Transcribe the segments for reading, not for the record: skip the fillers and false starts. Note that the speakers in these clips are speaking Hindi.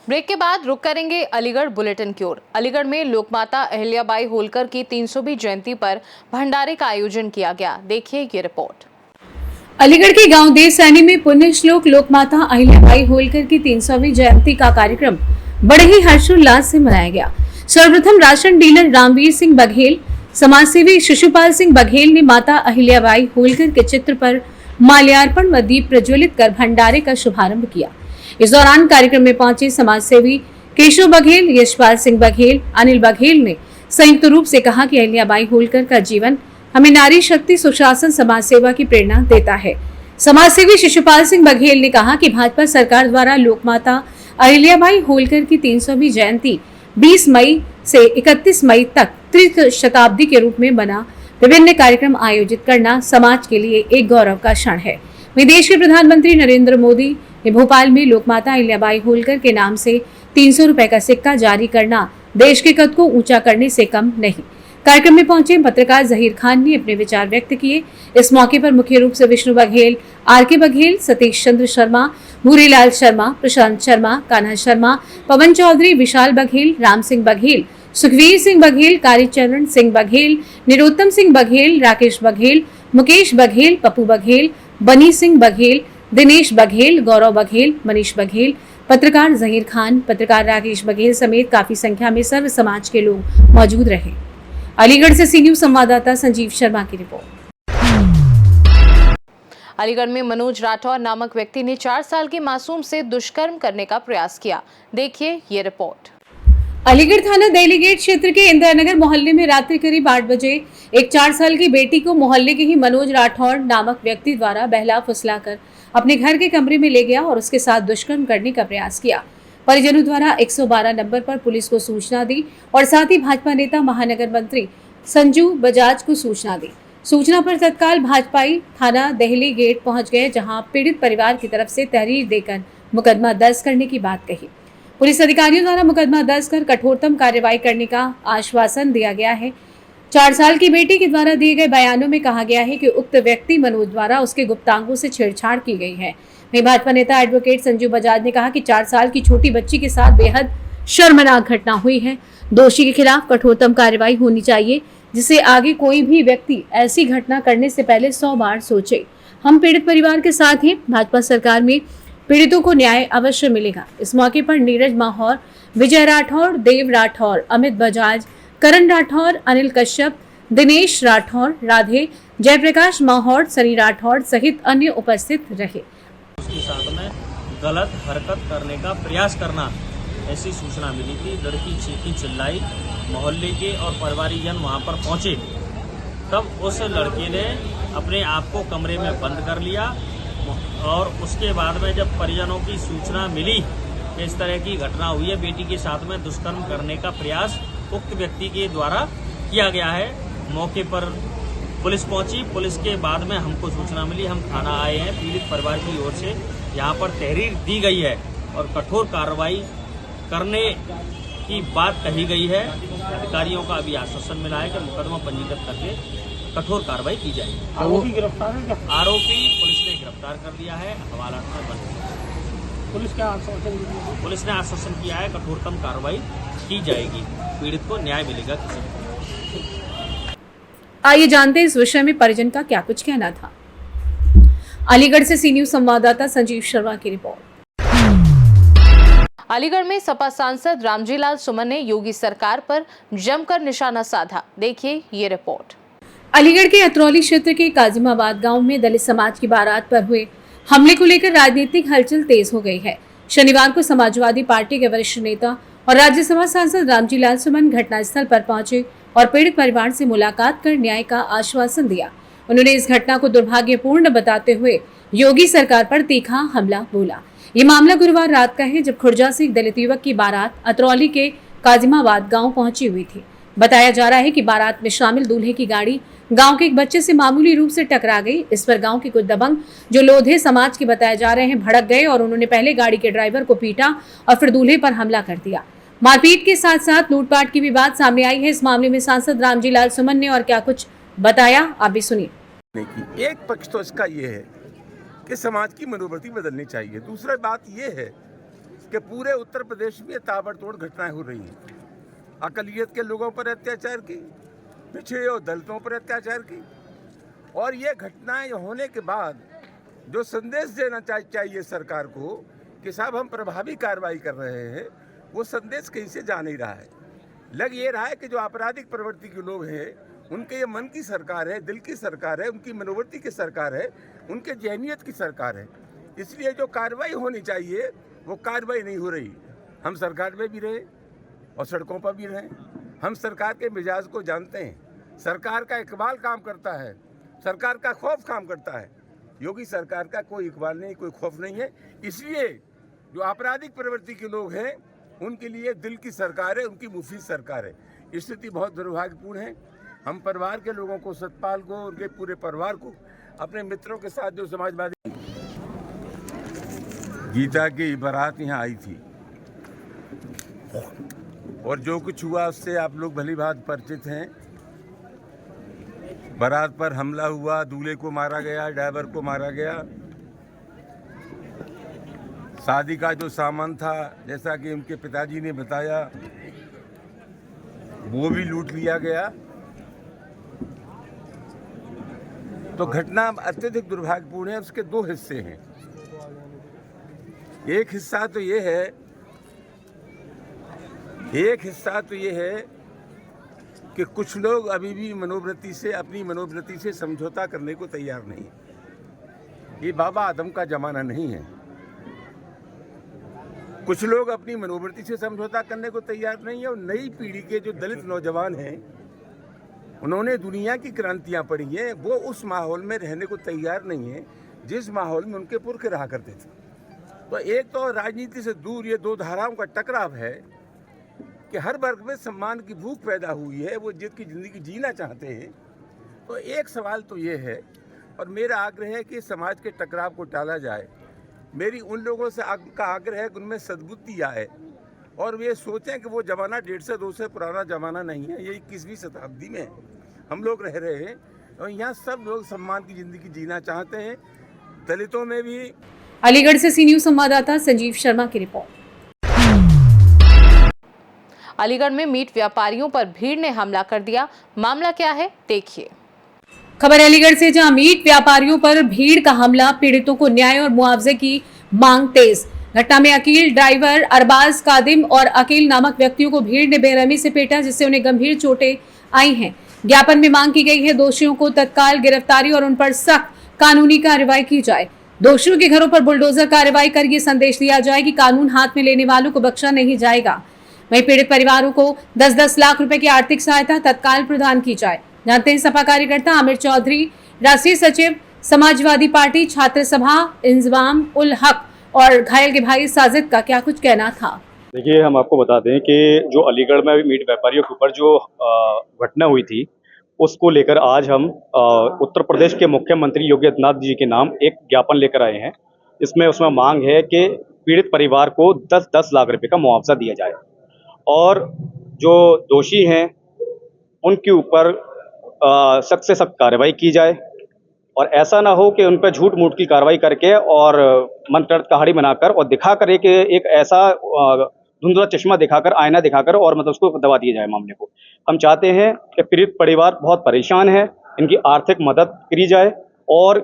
ब्रेक के बाद रुक करेंगे अलीगढ़ बुलेटिन की ओर। अलीगढ़ में लोकमाता अहिल्याबाई होलकर की 300वीं जयंती पर भंडारे का आयोजन किया गया। देखिए ये रिपोर्ट। अलीगढ़ के गांव देवसैनी में पुण्य श्लोक लोकमाता अहिल्याबाई होलकर की 300वीं जयंती का कार्यक्रम बड़े ही हर्षोल्लास से मनाया गया। सर्वप्रथम राशन डीलर रामवीर सिंह बघेल, समाजसेवी शिशुपाल सिंह बघेल ने माता अहिल्याबाई होलकर के चित्र पर माल्यार्पण व दीप प्रज्वलित कर भंडारे का शुभारंभ किया। इस दौरान कार्यक्रम में पहुंचे समाजसेवी केशव बघेल, यशपाल सिंह बघेल, अनिल बघेल ने संयुक्त रूप से कहा कि अहिल्याबाई होलकर का जीवन हमें नारी शक्ति, सुशासन, समाज सेवा की प्रेरणा देता है। समाजसेवी शिशुपाल सिंह बघेल ने कहा कि भाजपा सरकार द्वारा लोकमाता अहिल्याबाई होलकर की 300वीं जयंती 20 मई से 31 मई तक त्रिशताब्दी शताब्दी के रूप में बना विभिन्न कार्यक्रम आयोजित करना समाज के लिए एक गौरव का क्षण है। देश के प्रधानमंत्री नरेंद्र मोदी ने भोपाल में लोकमाता अहिल्याबाई होलकर के नाम से 300 रुपए का सिक्का जारी करना देश के कद को ऊंचा करने से कम नहीं। कार्यक्रम में पहुंचे पत्रकार जहीर खान ने अपने विचार व्यक्त किए। इस मौके पर मुख्य रूप से विष्णु बघेल, आर.के. बघेल, सतीश चंद्र शर्मा, भूरीलाल शर्मा, प्रशांत शर्मा, कान्हा शर्मा, पवन चौधरी, विशाल बघेल, राम सिंह बघेल, सुखवीर सिंह बघेल, कालीचरण सिंह बघेल, निरोत्तम सिंह बघेल, राकेश बघेल, मुकेश बघेल, पप्पू बघेल, बनी सिंह बघेल, दिनेश बघेल, गौरव बघेल, मनीष बघेल, पत्रकार जहीर खान, पत्रकार राकेश बघेल समेत काफी संख्या में सर्व समाज के लोग मौजूद रहे। अलीगढ़ से सी न्यूज संवाददाता संजीव शर्मा की रिपोर्ट। अलीगढ़ में मनोज राठौर नामक व्यक्ति ने 4 साल की मासूम से दुष्कर्म करने का प्रयास किया। देखिए ये रिपोर्ट। अलीगढ़ थाना दिल्ली गेट क्षेत्र के इंदिरानगर मोहल्ले में रात्रि करीब 8 बजे एक 4 साल की बेटी को मोहल्ले के ही मनोज राठौर नामक व्यक्ति द्वारा बहला फुसलाकर अपने घर के कमरे में ले गया और उसके साथ दुष्कर्म करने का प्रयास किया। परिजनों द्वारा 112 नंबर पर पुलिस को सूचना दी और साथ ही भाजपा नेता महानगर मंत्री संजू बजाज को सूचना दी। सूचना पर तत्काल भाजपाई थाना दिल्ली गेट पहुंच गए, जहां पीड़ित परिवार की तरफ से तहरीर देकर मुकदमा दर्ज करने की बात कही। पुलिस अधिकारियों द्वारा मुकदमा दर्ज कर कठोरतम कार्रवाई करने का आश्वासन दिया गया है। 4 साल की बेटी के द्वारा दिए गए बयानों में कहा गया है कि उक्त व्यक्ति मनोज द्वारा उसके गुप्तांगों से छेड़छाड़ की गई है। वहीं भाजपा नेता एडवोकेट संजू बजाज ने कहा कि 4 साल की छोटी बच्ची के साथ बेहद शर्मनाक घटना हुई है। दोषी के खिलाफ कठोरतम कार्रवाई होनी चाहिए, जिससे आगे कोई भी व्यक्ति ऐसी घटना करने से पहले 100 बार सोचे। हम पीड़ित परिवार के साथ हैं। भाजपा सरकार में पीड़ितों को न्याय अवश्य मिलेगा। इस मौके पर नीरज माहौर, विजय राठौर, देव राठौर, अमित बजाज, करण राठौर, अनिल कश्यप, दिनेश राठौर, राधे, जयप्रकाश माहौर, सनी राठौर सहित अन्य उपस्थित रहे। उसके साथ में गलत हरकत करने का प्रयास करना ऐसी सूचना मिली थी। लड़की चीखी चिल्लाई, मोहल्ले के और परिवारीजन वहां पर पहुंचे। तब उस लड़के ने अपने आप को कमरे में बंद कर लिया और उसके बाद में जब परिजनों की सूचना मिली कि इस तरह की घटना हुई है, बेटी के साथ में दुष्कर्म करने का प्रयास उक्त व्यक्ति के द्वारा किया गया है, मौके पर पुलिस पहुंची। पुलिस के बाद में हमको सूचना मिली, हम थाना आए हैं। पीड़ित परिवार की ओर से यहाँ पर तहरीर दी गई है और कठोर कार्रवाई करने की बात कही गई है। अधिकारियों का अभी आश्वासन मिला है कि मुकदमा पंजीकृत करके कठोर कार्रवाई की जाएगी। आरोपी गिरफ्तार है क्या? आरोपी पुलिस ने गिरफ्तार कर लिया है, हवालात में बंद है। पुलिस क्या आश्वासन दिया? पुलिस ने आश्वासन किया है कठोरतम कार्रवाई की जाएगी, पीड़ित को न्याय मिलेगा। किसी आइए जानते हैं इस विषय में परिजन का क्या कुछ कहना था। अलीगढ़ से सी न्यूज संवाददाता संजीव शर्मा की रिपोर्ट। अलीगढ़ में सपा सांसद रामजीलाल सुमन ने योगी सरकार पर जमकर निशाना साधा। देखिए ये रिपोर्ट। अलीगढ़ के अतरौली क्षेत्र के काजिमाबाद गांव में दलित समाज की बारात पर हुए हमले को लेकर राजनीतिक हलचल तेज हो गई है। शनिवार को समाजवादी पार्टी के वरिष्ठ नेता और राज्यसभा सांसद रामजीलाल सुमन घटनास्थल पर पहुंचे और पीड़ित परिवार से मुलाकात कर न्याय का आश्वासन दिया। उन्होंने इस घटना को दुर्भाग्यपूर्ण बताते हुए योगी सरकार पर तीखा हमला बोला। ये मामला गुरुवार रात का है, जब खुर्जा से एक दलित युवक की बारात अतरौली के काजिमाबाद गांव पहुंची हुई थी। बताया जा रहा है कि बारात में शामिल दूल्हे की गाड़ी गांव के एक बच्चे से मामूली रूप से टकरा गई। इस पर गांव के कुछ दबंग, जो लोधे समाज के बताए जा रहे हैं, भड़क गए और उन्होंने पहले गाड़ी के ड्राइवर को पीटा और फिर दूल्हे पर हमला कर दिया। मारपीट के साथ साथ लूटपाट की भी बात सामने आई है। इस मामले में सांसद रामजी लाल सुमन ने और क्या कुछ बताया, आप भी सुनिए। नहीं, एक पक्ष तो इसका ये है कि समाज की मनोवृत्ति बदलनी चाहिए। दूसरी बात ये है कि पूरे उत्तर प्रदेश में ताबड़तोड़ घटनाएं हो रही हैं। अकलियत के लोगों पर अत्याचार की, पिछड़े और दलितों पर अत्याचार की, और ये घटनाएं होने के बाद जो संदेश देना चाहिए सरकार को कि साहब हम प्रभावी कार्रवाई कर रहे हैं, वो संदेश कहीं से जा नहीं रहा है। लग ये रहा है कि जो आपराधिक प्रवृत्ति के लोग हैं उनके ये मन की सरकार है, दिल की सरकार है, उनकी मनोवृत्ति की सरकार है, उनके जहनियत की सरकार है। इसलिए जो कार्रवाई होनी चाहिए वो कार्रवाई नहीं हो रही। हम सरकार में भी रहे और सड़कों पर भी रहे, हम सरकार के मिजाज को जानते हैं। सरकार का इकबाल काम करता है, सरकार का खौफ काम करता है। योगी सरकार का कोई इकबाल नहीं, कोई खौफ नहीं है। इसलिए जो आपराधिक प्रवृत्ति के लोग हैं उनके लिए दिल की सरकार है, उनकी मुफीद सरकार है। स्थिति बहुत दुर्भाग्यपूर्ण है। हम परिवार के लोगों को, सतपाल को, उनके पूरे परिवार को, अपने मित्रों के साथ जो समाजवादी गीता की बारात यहाँ आई थी और जो कुछ हुआ उससे आप लोग भली भांति परिचित हैं। बारात पर हमला हुआ, दूल्हे को मारा गया, ड्राइवर को मारा गया, शादी का जो सामान था जैसा कि उनके पिताजी ने बताया वो भी लूट लिया गया। तो घटना अत्यधिक दुर्भाग्यपूर्ण है। उसके दो हिस्से हैं। एक हिस्सा तो ये है कि कुछ लोग अभी भी अपनी मनोवृत्ति से समझौता करने को तैयार नहीं है। ये बाबा आदम का जमाना नहीं है। कुछ लोग अपनी मनोवृत्ति से समझौता करने को तैयार नहीं है और नई पीढ़ी के जो दलित नौजवान हैं उन्होंने दुनिया की क्रांतियां पढ़ी हैं, वो उस माहौल में रहने को तैयार नहीं है जिस माहौल में उनके पुरखे रहा करते थे। तो एक तो राजनीति से दूर ये दो धाराओं का टकराव है कि हर वर्ग में सम्मान की भूख पैदा हुई है, वो जिसकी ज़िंदगी जीना चाहते हैं। तो एक सवाल तो ये है और मेरा आग्रह है कि समाज के टकराव को टाला जाए। मेरी उन लोगों से का आग्रह है कि उनमें सद्बुद्धि आए और वे सोचें कि वो ज़माना 150-200 पुराना ज़माना नहीं है, ये 21वीं शताब्दी में हम लोग रह रहे हैं और यहाँ सब लोग सम्मान की ज़िंदगी जीना चाहते हैं, दलितों में भी। अलीगढ़ से सी न्यूज़ संवाददाता संजीव शर्मा की रिपोर्ट। अलीगढ़ में मीट व्यापारियों पर भीड़ ने हमला कर दिया, मामला क्या है देखिए। खबर अलीगढ़ से, जहां मीट व्यापारियों पर भीड़ का हमला, पीड़ितों को न्याय और मुआवजे की मांग तेज। घटना में अकील, ड्राइवर, अरबाज, कादिम और अकील नामक व्यक्तियों को भीड़ ने बेरहमी से पीटा, जिससे उन्हें गंभीर चोटें आई हैं। ज्ञापन में मांग की गई है दोषियों को तत्काल गिरफ्तारी और उन पर सख्त कानूनी कार्रवाई की जाए। दोषियों के घरों पर बुलडोजर कार्रवाई कर ये संदेश दिया जाए कि कानून हाथ में लेने वालों को बख्शा नहीं जाएगा। वहीं पीड़ित परिवारों को 10-10 लाख रुपए की आर्थिक सहायता तत्काल प्रदान की जाए। जानते हैं सपा कार्यकर्ता आमिर चौधरी, राष्ट्रीय सचिव समाजवादी पार्टी छात्र सभा इंजमाम उल हक और घायल के भाई साजिद का क्या कुछ कहना था। देखिए, हम आपको बता दें कि जो अलीगढ़ में मीट व्यापारियों के ऊपर जो घटना हुई थी उसको लेकर आज हम उत्तर प्रदेश के मुख्यमंत्री योगी आदित्यनाथ जी के नाम एक ज्ञापन लेकर आए हैं। उसमें मांग है कि पीड़ित परिवार को 10-10 लाख रुपए का मुआवजा दिया जाए और जो दोषी हैं उनके ऊपर सख्त से सख्त कार्रवाई की जाए और ऐसा ना हो कि उन पर झूठ मूठ की कार्रवाई करके और मनगढ़ंत कहानी बनाकर और दिखाकर एक ऐसा धुंधला चश्मा दिखाकर, आईना दिखाकर और मतलब उसको दबा दिया जाए मामले को। हम चाहते हैं कि पीड़ित परिवार बहुत परेशान है, इनकी आर्थिक मदद करी जाए और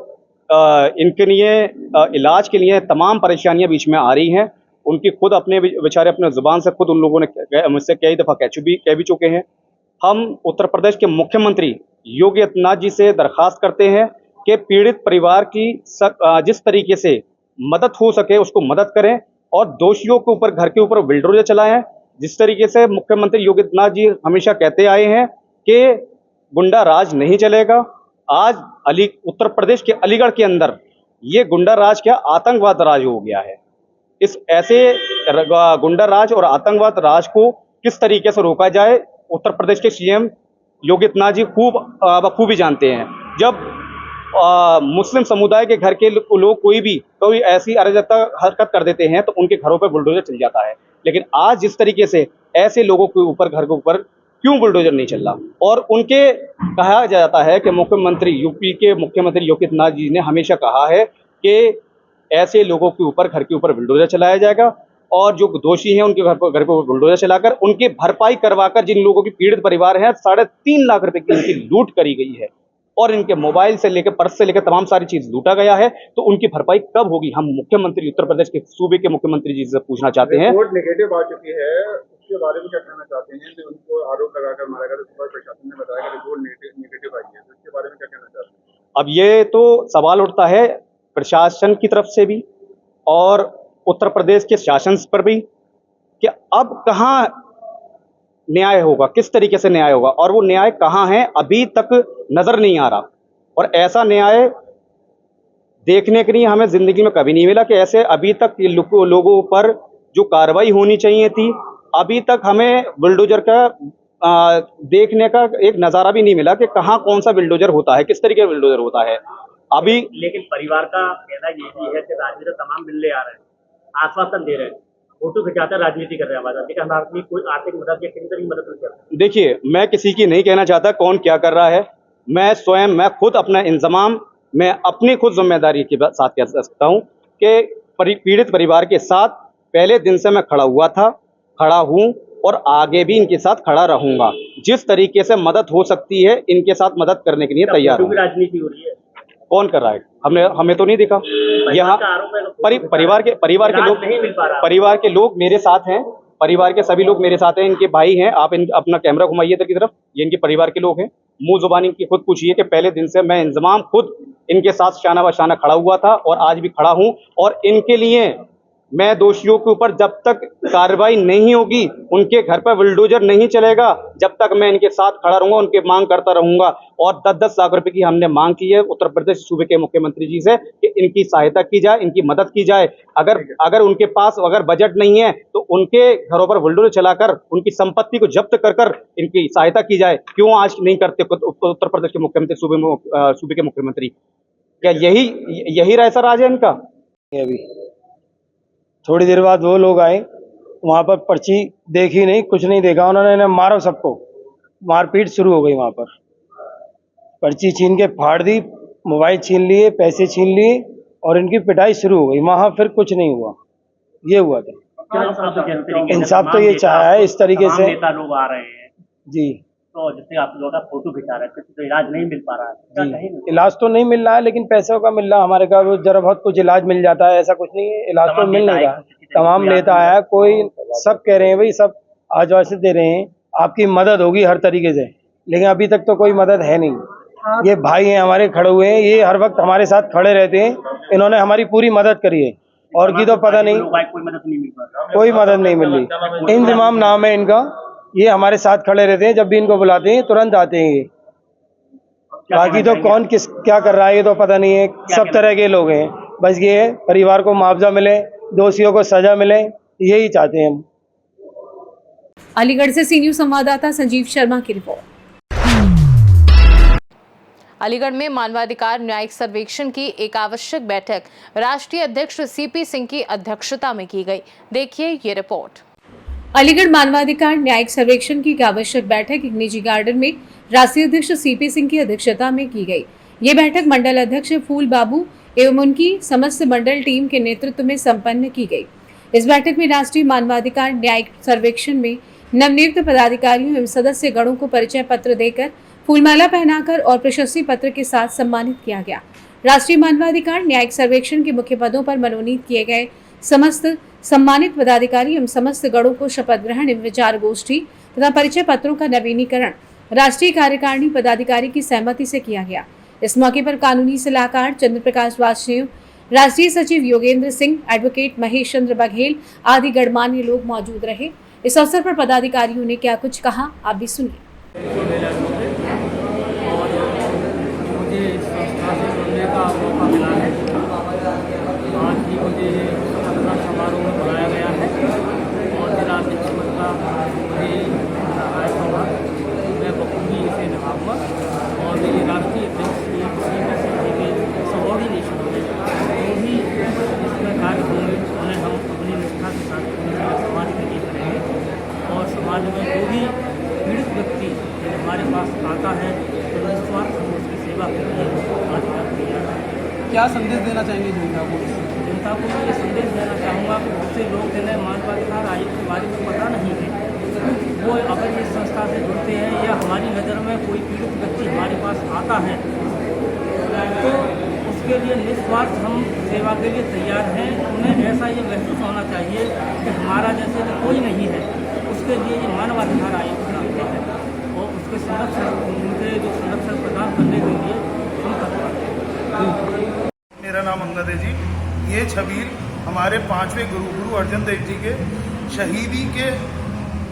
इनके लिए इलाज के लिए तमाम परेशानियां बीच में आ रही हैं। उनकी खुद अपने बेचारे अपने ज़ुबान से खुद उन लोगों ने मुझसे कई दफ़ा कह भी चुके हैं। हम उत्तर प्रदेश के मुख्यमंत्री योगी आदित्यनाथ जी से दरख्वास्त करते हैं कि पीड़ित परिवार की जिस तरीके से मदद हो सके उसको मदद करें और दोषियों के ऊपर, घर के ऊपर बुलडोजर चलाएं। जिस तरीके से मुख्यमंत्री योगी आदित्यनाथ जी हमेशा कहते आए हैं कि गुंडा राज नहीं चलेगा, आज उत्तर प्रदेश के अलीगढ़ के अंदर ये गुंडा राज क्या आतंकवाद राज हो गया है। इस ऐसे गुंडा राज और आतंकवाद राज को किस तरीके से रोका जाए, उत्तर प्रदेश के सीएम योगी आदित्यनाथ जी बखूबी जानते हैं। जब मुस्लिम समुदाय के घर के लोग कोई ऐसी अराजकता हरकत कर देते हैं तो उनके घरों पर बुलडोजर चल जाता है। लेकिन आज जिस तरीके से ऐसे लोगों के ऊपर, घर के ऊपर क्यों बुलडोजर नहीं चल रहा? और उनके कहा जाता है कि मुख्यमंत्री, यूपी के मुख्यमंत्री योगी आदित्यनाथ जी ने हमेशा कहा है कि ऐसे लोगों के ऊपर, घर के ऊपर बुलडोजर चलाया जाएगा और जो दोषी हैं उनके घर पर बुलडोजर चलाकर उनकी भरपाई करवाकर, जिन लोगों की पीड़ित परिवार हैं, 3.5 लाख रुपए की इनकी लूट करी गई है और इनके मोबाइल से लेकर, पर्स से लेकर तमाम सारी चीज लूटा गया है, तो उनकी भरपाई कब होगी? हम मुख्यमंत्री, उत्तर प्रदेश के सूबे के मुख्यमंत्री जी से पूछना चाहते हैं। रिपोर्ट नेगेटिव आ चुकी है, उसके बारे में क्या कहना चाहते हैं? जो उनको आरोप लगाकर मारा गया, सुबह प्रशासन ने बताया कि रिपोर्ट नेगेटिव आई है, तो इसके बारे में क्या कहना चाहते हैं? अब ये तो सवाल उठता है प्रशासन की तरफ से भी और उत्तर प्रदेश के शासन पर भी कि अब कहाँ न्याय होगा, किस तरीके से न्याय होगा, और वो न्याय कहाँ है अभी तक नजर नहीं आ रहा। और ऐसा न्याय देखने के लिए हमें जिंदगी में कभी नहीं मिला कि ऐसे अभी तक लोगों पर जो कार्रवाई होनी चाहिए थी, अभी तक हमें बुलडोजर का देखने का एक नज़ारा भी नहीं मिला कि कहाँ कौन सा बुलडोजर होता है, किस तरीके का बुलडोजर होता है अभी। लेकिन परिवार का कहना ये भी है कि राजनीति तमाम मिलने आ रहे हैं, आश्वासन दे रहे हैं, फोटो खिंचाकर राजनीति कर रहे हैं, लेकिन हम अपनी कोई आर्थिक मदद या किसी तरह की मदद नहीं कर रहे। देखिए, मैं किसी की नहीं कहना चाहता कौन क्या कर रहा है, मैं स्वयं, मैं खुद अपना इंतजाम, मैं अपनी खुद जिम्मेदारी के साथ कह सकता हूँ कि पीड़ित परिवार के साथ पहले दिन से मैं खड़ा हुआ था, खड़ा हूँ और आगे भी इनके साथ खड़ा रहूंगा। जिस तरीके से मदद हो सकती है इनके साथ मदद करने के लिए तैयार हूँ। राजनीति हो रही है, कौन कर रहा है? हमें तो नहीं दिखा। यहाँ परिवार के लोग मेरे साथ हैं, परिवार के सभी लोग मेरे साथ हैं, इनके भाई हैं। आप अपना कैमरा घुमाइए इधर की तरफ, ये इनके परिवार के लोग हैं। मुंह जुबानी इनकी खुद पूछिए कि पहले दिन से मैं इंतजाम खुद इनके साथ शाना बशाना खड़ा हुआ था और आज भी खड़ा हूं। और इनके लिए मैं दोषियों के ऊपर जब तक कार्रवाई नहीं होगी, उनके घर पर बुलडोजर नहीं चलेगा, जब तक मैं इनके साथ खड़ा रहूंगा, उनके मांग करता रहूंगा। और 10-10 लाख रुपए की हमने मांग की है उत्तर प्रदेश सूबे के मुख्यमंत्री जी से कि इनकी सहायता की जाए, इनकी मदद की जाए। अगर उनके पास अगर बजट नहीं है तो उनके घरों पर बुलडोजर चलाकर उनकी संपत्ति को जब्त कर इनकी सहायता की जाए। क्यों आज नहीं करते उत्तर प्रदेश के मुख्यमंत्री, सूबे के मुख्यमंत्री? क्या यही रहा राज है इनका? अभी थोड़ी देर बाद वो लोग आए, वहाँ पर पर्ची देखी नहीं, कुछ नहीं देखा, उन्होंने मारो सबको, मारपीट शुरू हो गई। वहाँ पर पर्ची छीन के फाड़ दी, मोबाइल छीन लिए, पैसे छीन लिए और इनकी पिटाई शुरू हो गई। वहाँ फिर कुछ नहीं हुआ, ये हुआ था। इंसाफ तो ये चाहा है इस तरीके से। नेता लोग आ रहे हैं जी, तो जिससे आप लोगों का फोटो खिंचा रहे हैं, तो इलाज नहीं मिल पा रहा है। जी, इलाज तो नहीं मिल रहा है, लेकिन पैसों का मिल रहा है। हमारे का जरा बहुत कुछ इलाज मिल जाता है, ऐसा कुछ नहीं है, इलाज तो मिल नहीं रहा। तमाम नेता है, कोई सब कह रहे हैं भाई, सब आश्वासन दे रहे हैं आपकी मदद होगी हर तरीके से, लेकिन अभी तक तो कोई मदद है नहीं। ये भाई हैं हमारे, खड़े हुए हैं, ये हर वक्त हमारे साथ खड़े रहते हैं, इन्होंने हमारी पूरी मदद करी है। और की तो पता नहीं, कोई मदद नहीं मिल पा, कोई मदद नहीं मिल रही। इंतजाम नाम है इनका, ये हमारे साथ खड़े रहते हैं, जब भी इनको बुलाते हैं तुरंत आते हैं। ये बाकी तो कौन किस क्या कर रहा है ये तो पता नहीं है। सब तरह के लोग हैं, बस ये है परिवार को मुआवजा मिले, दोषियों को सजा मिले, यही चाहते हैं हम। अलीगढ़ से सी न्यूज़ संवाददाता संजीव शर्मा की रिपोर्ट। अलीगढ़ में मानवाधिकार न्यायिक सर्वेक्षण की एक आवश्यक बैठक राष्ट्रीय अध्यक्ष सीपी सिंह की अध्यक्षता में की गई। देखिए ये रिपोर्ट। अलीगढ़ मानवाधिकार न्यायिक सर्वेक्षण की एक आवश्यक बैठक एक निजी गार्डन में राष्ट्रीय अध्यक्ष सीपी सिंह की अध्यक्षता में की गई। ये बैठक मंडल अध्यक्ष फूल बाबू एवं उनकी समस्त मंडल टीम के नेतृत्व में संपन्न की गई। इस बैठक में राष्ट्रीय मानवाधिकार न्यायिक सर्वेक्षण में नवनियुक्त पदाधिकारियों एवं सदस्य गणों को परिचय पत्र देकर, फूलमाला पहनाकर और प्रशस्ति पत्र के साथ सम्मानित किया गया। राष्ट्रीय मानवाधिकार न्यायिक सर्वेक्षण के मुख्य पदों पर मनोनीत किए गए समस्त सम्मानित पदाधिकारी एवं समस्त गणों को शपथ ग्रहण एवं विचार गोष्ठी तथा परिचय पत्रों का नवीनीकरण राष्ट्रीय कार्यकारिणी पदाधिकारी की सहमति से किया गया। इस मौके पर कानूनी सलाहकार चंद्र प्रकाश वासुदेव, राष्ट्रीय सचिव योगेंद्र सिंह, एडवोकेट महेश चंद्र बघेल आदि गणमान्य लोग मौजूद रहे। इस अवसर पर पदाधिकारियों ने क्या कुछ कहा, आप भी सुनिए। मुझे इस संस्था से जुड़ने का मौका मिला है। आज ही मुझे अपना समारोह बुलाया गया है और जिला अध्यक्ष पद का मुझे सहायक होगा। मैं बखूबी इसे निभाऊंगा और मेरे राष्ट्रीय अध्यक्ष के सबॉर्डिनेशन में जो भी इसमें कार्य होंगे उन्हें हम अपनी निष्ठा के साथ समाज के लिए हमारे पास आता है तो निस्वार्थ हम उसकी सेवा के लिए अधिकार तैयार हैं। क्या संदेश देना चाहेंगे जनता को? जनता को मैं ये संदेश देना चाहूँगा कि बहुत से लोग जिन्हें मानवाधिकार आयोग के बारे में पता नहीं है, वो अगर इस संस्था से जुड़ते हैं या हमारी नज़र में कोई पीड़ित व्यक्ति हमारे पास आता है तो उसके लिए निस्वार्थ हम सेवा के लिए तैयार हैं। उन्हें ऐसा ये महसूस होना चाहिए कि हमारा जैसे तो कोई नहीं है, उसके लिए ये मानवाधिकार आयोग बना हुआ है और उसके संरक्षण उनके जो संरक्षण प्रदान करने के लिए हम तत्पर हैं। मेरा नाम अंगद है जी। ये छबील हमारे 5वें गुरु अर्जन देव जी के शहीदी के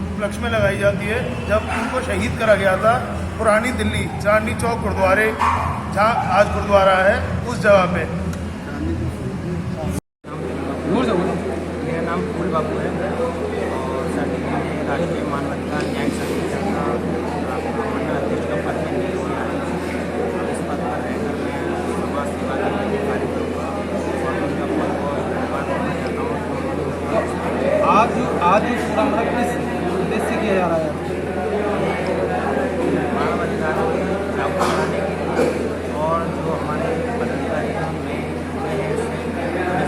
उपलक्ष्य में लगाई जाती है। जब उनको शहीद करा गया था पुरानी दिल्ली चांदनी चौक गुरुद्वारे, जहाँ आज गुरुद्वारा है, उस जगह पे। मेरा नाम फूल बाबू है और राष्ट्रीय मानवाधिकार न्याय संगठन का मंडल अध्यक्ष का पद में इस पद पर रहकर मैं समाज सेवा के कार्य करूँगा और उनका पद को धन्यवाद करना चाहता हूँ। आज पूरा मतलब किस उद्देश्य से किया जा रहा है? मानवाधिकार लागू कराने के लिए और जो हमारे पदाधिकारी हैं उन्हें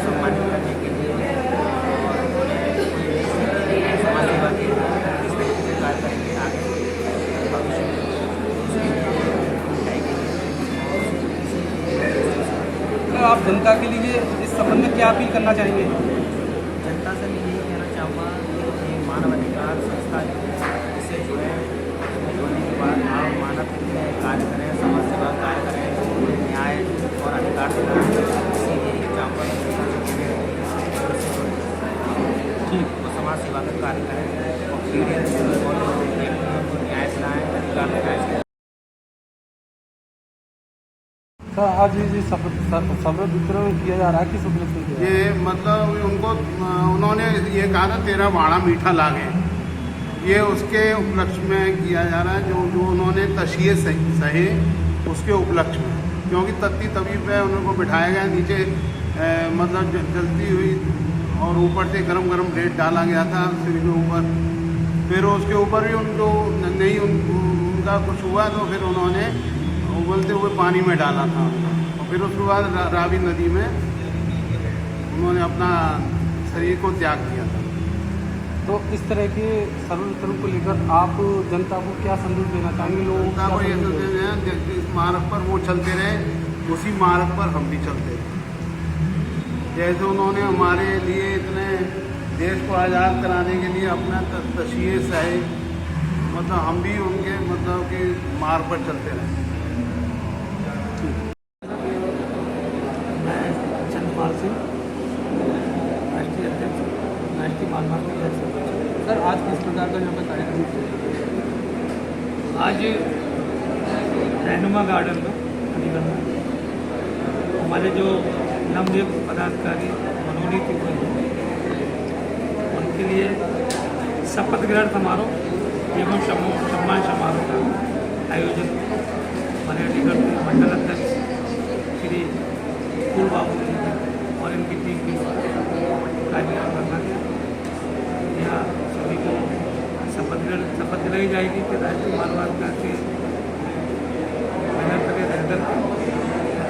सम्मानित करने के लिए और उन्हें समाज सेवा के किस तरीके से कार्य करेंगे आगे भविष्य में उसके लिए आप जनता के लिए इस संबंध में क्या अपील करना चाहेंगे? जनता से मैं यही कहना चाहूँगा कि मानवाधिकार संस्था इससे जुड़े होने के बाद आप मानव के लिए कार्य करें, समाज सेवा कार्य करें, न्याय और अधिकार दिलाएं। इसीलिए चाहूँगा ठीक तो समाज सेवा का कार्य करें और पीड़ित उनको न्याय दिलाएं, अधिकार दिलाएं। सर आज ये शपथ वितरण किया जा रहा है, किस उपलक्ष्य में? ये मतलब उनको उन्होंने ये कहा था 13 भाड़ा मीठा लागे, ये उसके उपलक्ष्य में किया जा रहा है। जो उन्होंने तशिए सहे उसके उपलक्ष्य में, क्योंकि तत्ती तवी पे उनको बिठाया गया नीचे मतलब जलती हुई और ऊपर से गरम रेत डाला गया था सिर के ऊपर। फिर उसके ऊपर भी उनको नहीं उनका कुछ हुआ तो फिर उन्होंने उबलते हुए पानी में डाला था और फिर उसके बाद रावी नदी में उन्होंने अपना शरीर को त्याग किया था। तो इस तरह के सर्वोत्तम को लेकर आप जनता को क्या संदेश देना चाहेंगे? लोगों को ये संदेश दें जिस मार्ग पर वो चलते रहे उसी मार्ग पर हम भी चलते रहे। जैसे उन्होंने हमारे लिए इतने देश को आज़ाद कराने के लिए अपना तशिए सहे, मतलब हम भी उनके मतलब के मार्ग पर चलते रहे। चंद्रपाल सिंह, राष्ट्रीय अध्यक्ष, राष्ट्रीय मानवाधिकार अध्यक्ष। सर आज किस प्रकार का यहाँ पर कार्यक्रम? आज रहनुमा गार्डन में अलीगढ़ में हमारे जो नवनियुक्त पदाधिकारी मनोनीत हुए हैं उनके लिए शपथ ग्रहण समारोह एवं सम्मान समारोह का आयोजन हमारे अलीगढ़ के मंडल अध्यक्ष श्री फूल बाबू जी और इनकी टीम के द्वारा कार्यक्रम करना गया। यहाँ सभी को शपथ दिलाई जाएगी कि राष्ट्रीय मानवाधिकार के बैनर तले रहकर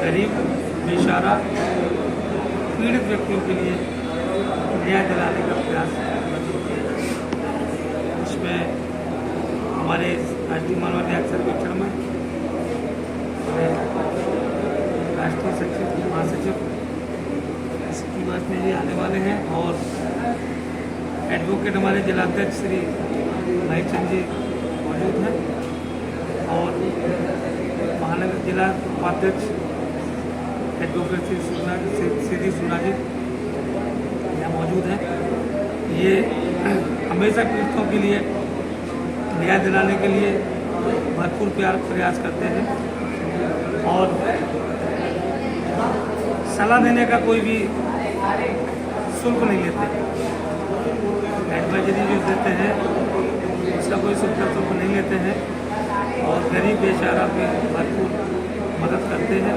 गरीब बेचारा पीड़ित व्यक्तियों के लिए न्याय दिलाने का प्रयास किया जाए। इसमें हमारे राष्ट्रीय मानवाधिकार सर्वेक्षण में राष्ट्रीय सचिव महासचिव इसकी बात में भी आने वाले हैं और एडवोकेट हमारे जिलाध्यक्ष श्री भाई चंद जी मौजूद हैं और महानगर जिला उपाध्यक्ष एडवोकेट श्री सुना जी यहाँ मौजूद हैं। ये हमेशा पीड़ितों के लिए न्याय दिलाने के लिए भरपूर प्रयास करते हैं और सलाह देने का कोई भी शुल्क नहीं लेते। एडवाइजरी जो देते हैं उसका कोई शुल्क नहीं लेते हैं और गरीब बेचारा की भरपूर मदद करते हैं।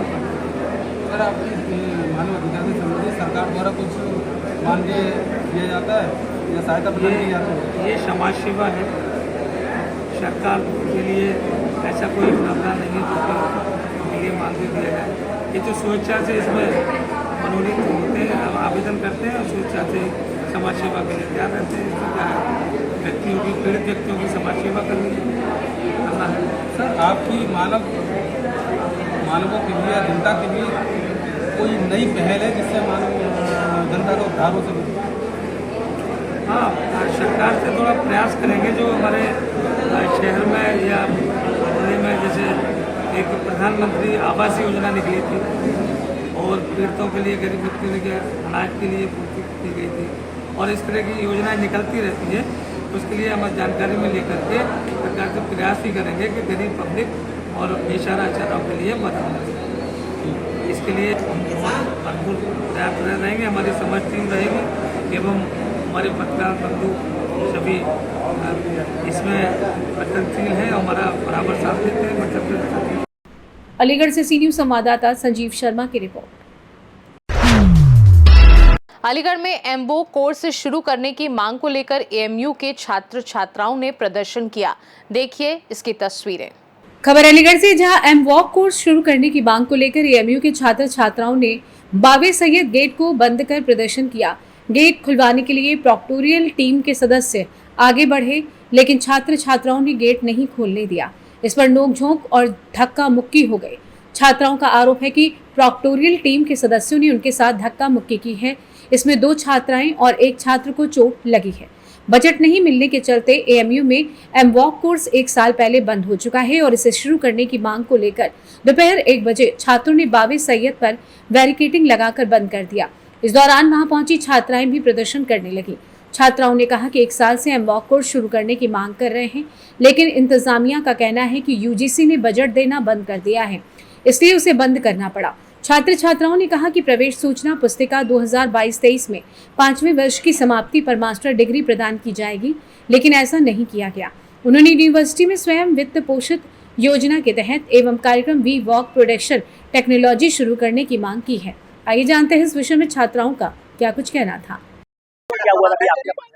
सर आपकी मानव अधिकार से संबंधित सरकार द्वारा कुछ मानदेय दिया जाता है या सहायता प्रदान की जाती है? ये समाज सेवा है। सरकार के लिए ऐसा कोई प्रावधान नहीं है जो कि ये मांग दिया जाए। ये तो स्वेच्छा से इसमें मनोनीत होते हैं, आवेदन करते हैं और स्वेच्छा से समाज सेवा के लिए तैयार रहते हैं। इसमें क्या है, व्यक्तियों की, पीड़ित व्यक्तियों की समाज सेवा करना है। सर, आपकी मानवों के लिए, जनता के लिए कोई नई पहल है जिससे जनता का उद्धार हो सके? हाँ, सरकार से थोड़ा प्रयास करेंगे। जो हमारे शहर में या जिले में जैसे एक प्रधानमंत्री आवास योजना निकली थी और पीड़ितों के लिए, गरीब व्यक्तियों के अनाज के लिए पूर्ति की गई थी, और इस तरह की योजनाएं निकलती रहती है। उसके लिए हम जानकारी में लेकर के सरकार से प्रयास भी करेंगे कि गरीब पब्लिक और बेसहारा चाराओं के लिए मदद मिले। इसके लिए भरपूर प्रयास रहेंगे, हमारी समझ टीम रहेगी एवं हमारे पत्रकार बंधु सभी इसमें प्रगतिशील हैं और हमारा बराबर साथ देते हैं। अलीगढ़ से सी न्यूज़ संवाददाता संजीव शर्मा की रिपोर्ट। अलीगढ़ में एमबो कोर्स शुरू करने की मांग को लेकर एएमयू के छात्र छात्राओं ने प्रदर्शन किया। देखिए इसकी तस्वीरें। खबर अलीगढ़ से, जहां एमवॉक कोर्स शुरू करने की मांग को लेकर एएमयू के छात्र छात्राओं ने बावे सैयद गेट को बंद कर प्रदर्शन किया। गेट खुलवाने के लिए प्रोक्टोरियल टीम के सदस्य आगे बढ़े, लेकिन छात्र छात्राओं ने गेट नहीं खोलने दिया। इस पर नोकझोंक और धक्का मुक्की हो गई। छात्राओं का आरोप है कि प्रोक्टोरियल टीम के सदस्यों ने उनके साथ धक्का मुक्की की है। इसमें 2 छात्राएं और 1 छात्र को चोट लगी है। बजट नहीं मिलने के चलते एएमयू में एमवॉक कोर्स 1 साल पहले बंद हो चुका है और इसे शुरू करने की मांग को लेकर दोपहर 1 बजे छात्रों ने बावे सैयद पर बैरिकेडिंग लगाकर बंद कर दिया। इस दौरान वहां पहुंची छात्राएं भी प्रदर्शन करने लगी। छात्राओं ने कहा कि 1 साल से एमवॉक कोर्स शुरू करने की मांग कर रहे हैं, लेकिन इंतजामिया का कहना है कि यूजीसी ने बजट देना बंद कर दिया है, इसलिए उसे बंद करना पड़ा। छात्र छात्राओं ने कहा कि प्रवेश सूचना पुस्तिका 2022-23 में 5वें वर्ष की समाप्ति पर मास्टर डिग्री प्रदान की जाएगी, लेकिन ऐसा नहीं किया गया। उन्होंने यूनिवर्सिटी में स्वयं वित्त पोषित योजना के तहत एवं कार्यक्रम वी वॉक प्रोडक्शन टेक्नोलॉजी शुरू करने की मांग की है। आइए जानते हैं इस विषय में छात्राओं का क्या कुछ कहना था।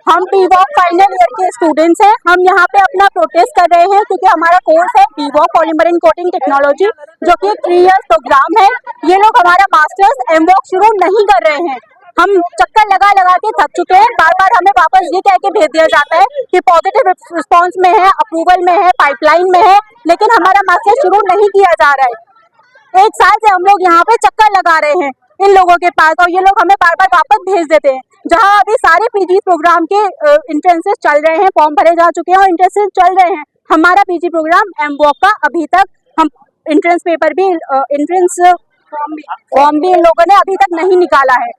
हम बीवॉक फाइनल ईयर के स्टूडेंट्स हैं। हम यहाँ पे अपना प्रोटेस्ट कर रहे हैं क्योंकि हमारा कोर्स है बीवॉक पॉलीमर इन कोटिंग टेक्नोलॉजी, जो कि 3 इयर्स प्रोग्राम है। ये लोग हमारा मास्टर्स एमवॉक शुरू नहीं कर रहे हैं। हम चक्कर लगा लगा के थक चुके हैं। बार बार हमें वापस ये कह के भेज दिया जाता है कि पॉजिटिव रिस्पॉन्स में है, अप्रूवल में है, पाइपलाइन में है, लेकिन हमारा मास्टर्स शुरू नहीं किया जा रहा है। 1 साल से हम लोग यहाँ पे चक्कर लगा रहे हैं इन लोगों के पास, और ये लोग हमें बार बार वापस भेज देते हैं। जहाँ अभी सारे पीजी प्रोग्राम के इंट्रेंसेस चल रहे हैं, फॉर्म भरे जा चुके हैं और इंट्रेंसेस चल रहे हैं। हमारा पीजी प्रोग्राम एमवॉक का अभी तक हम इंट्रेंस पेपर भी इंट्रेंस फॉर्म भी इन लोगों ने अभी तक नहीं निकाला है।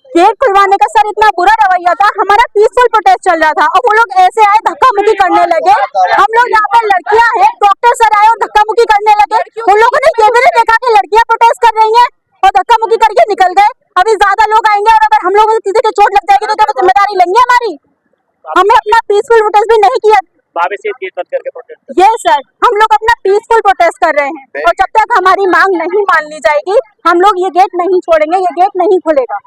गेट खुलवाने का सर इतना बुरा रवैया था। हमारा पीसफुल प्रोटेस्ट चल रहा था और वो लोग ऐसे आए धक्का मुक्की करने लगे। हम लोग यहाँ पर लड़कियां हैं, डॉक्टर सर आए और धक्का मुक्की करने लगे। उन लोगों ने ये भी नहीं देखा कि लड़कियां प्रोटेस्ट कर रही हैं और धक्का मुक्की करके निकल गए। अभी ज्यादा लोग आएंगे और अगर हम लोगों को किसी को चोट लग जाएगी तो क्या जिम्मेदारी लेंगे हमारी? हमने अपना पीसफुल प्रोटेस्ट भी नहीं किया। ये सर, हम लोग अपना पीसफुल प्रोटेस्ट कर रहे हैं और जब तक हमारी मांग नहीं मान ली जाएगी हम लोग ये गेट नहीं छोड़ेंगे, ये गेट नहीं खुलेगा।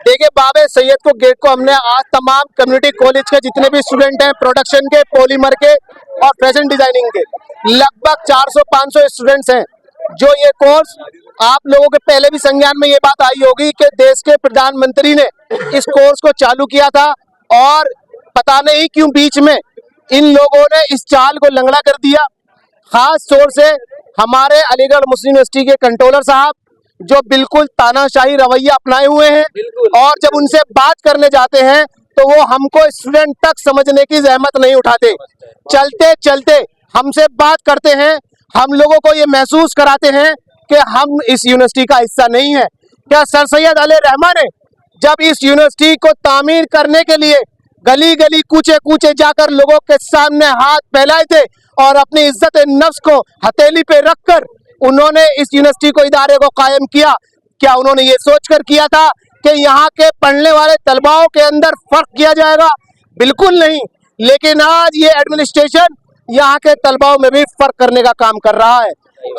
देखिए, बावे सैयद को गेट को हमने आज तमाम कम्युनिटी कॉलेज के जितने भी स्टूडेंट हैं, प्रोडक्शन के, पॉलीमर के और फैशन डिजाइनिंग के, लगभग 400-500 स्टूडेंट्स हैं जो ये कोर्स, आप लोगों के पहले भी संज्ञान में ये बात आई होगी कि देश के प्रधानमंत्री ने इस कोर्स को चालू किया था और पता नहीं क्यों बीच में इन लोगों ने इस चाल को लंगड़ा कर दिया। खास तौर से हमारे अलीगढ़ मुस्लिम यूनिवर्सिटी के कंट्रोलर साहब जो बिल्कुल तानाशाही रवैया अपनाए हुए हैं, और जब उनसे बात करने जाते हैं तो वो हमको स्टूडेंट तक समझने की जहमत नहीं उठाते। चलते चलते हमसे बात करते हैं, हम लोगों को ये महसूस कराते हैं कि हम इस यूनिवर्सिटी का हिस्सा नहीं है। क्या सर सैयद अली रहमान ने जब इस यूनिवर्सिटी को तामीर करने के लिए गली गली कूचे कूचे जाकर लोगों के सामने हाथ फैलाए थे और अपनी इज्जत नफ्स को हथेली पे रखकर उन्होंने इस यूनिवर्सिटी को, इदारे को कायम किया, क्या उन्होंने ये सोचकर किया था कि यहाँ के पढ़ने वाले तलबाओं के अंदर फर्क किया जाएगा? बिल्कुल नहीं। लेकिन आज ये एडमिनिस्ट्रेशन यहाँ के तलबाओं में भी फर्क करने का काम कर रहा है।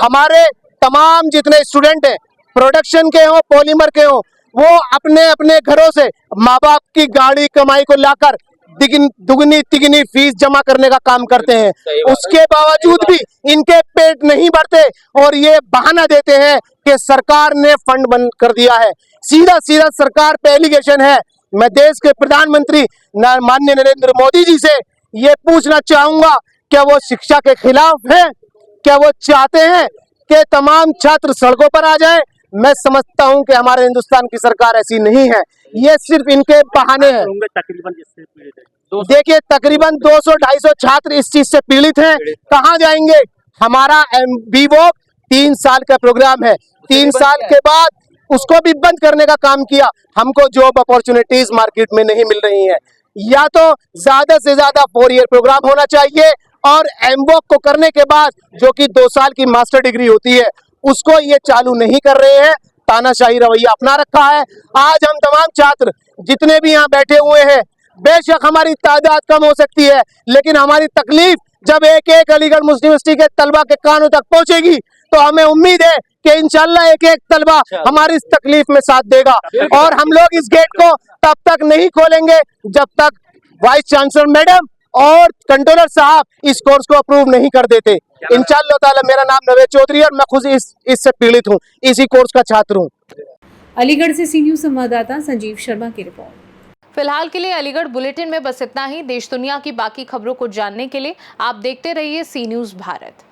हमारे तमाम जितने स्टूडेंट हैं, प्रोडक्शन के हों, पॉलीमर के हों, वो अपने अपने घरों से माँ बाप की गाड़ी कमाई को लाकर दुगनी तिगनी फीस जमा करने का काम करते हैं, उसके बावजूद भी इनके पेट नहीं भरते और ये बहाना देते हैं कि सरकार ने फंड बंद कर दिया है। सीधा सीधा सरकार पे एलिगेशन है। मैं देश के प्रधानमंत्री माननीय नरेंद्र मोदी जी से ये पूछना चाहूंगा, क्या वो शिक्षा के खिलाफ है? क्या वो चाहते हैं कि तमाम छात्र सड़कों पर आ जाएं? मैं समझता हूं कि हमारे हिंदुस्तान की सरकार ऐसी नहीं है, ये सिर्फ इनके बहाने हैं। देखिए तकरीबन 200-250 छात्र इस चीज से पीड़ित हैं। कहाँ जाएंगे? हमारा बीवॉक 3 साल का प्रोग्राम है, 3 साल के बाद उसको भी बंद करने का काम किया। हमको जॉब अपॉर्चुनिटीज मार्केट में नहीं मिल रही हैं। या तो ज्यादा से ज्यादा 4 ईयर प्रोग्राम होना चाहिए और एमवॉक को करने के बाद जो कि 2 साल की मास्टर डिग्री होती है उसको ये चालू नहीं कर रहे हैं, तानाशाही रवैया अपना रखा है। आज हम तमाम छात्र जितने भी यहाँ बैठे हुए हैं, बेशक हमारी तादाद कम हो सकती है, लेकिन हमारी तकलीफ जब एक एक अलीगढ़ मुस्लिम यूनिवर्सिटी के तलबा के कानों तक पहुंचेगी तो हमें उम्मीद है कि इंशाल्लाह एक एक तलबा हमारी इस तकलीफ में साथ देगा। और हम लोग इस गेट को तब तक नहीं खोलेंगे जब तक वाइस चांसलर मैडम और कंट्रोलर साहब इस कोर्स को अप्रूव नहीं कर देते। इंशाअल्लाह ताला। मेरा नाम नवेद चौधरी और मैं खुद इससे पीड़ित हूँ, इसी कोर्स का छात्र हूँ। अलीगढ़ से सी न्यूज संवाददाता संजीव शर्मा की रिपोर्ट। फिलहाल के लिए अलीगढ़ बुलेटिन में बस इतना ही। देश दुनिया की बाकी खबरों को जानने के लिए आप देखते रहिए सी न्यूज भारत।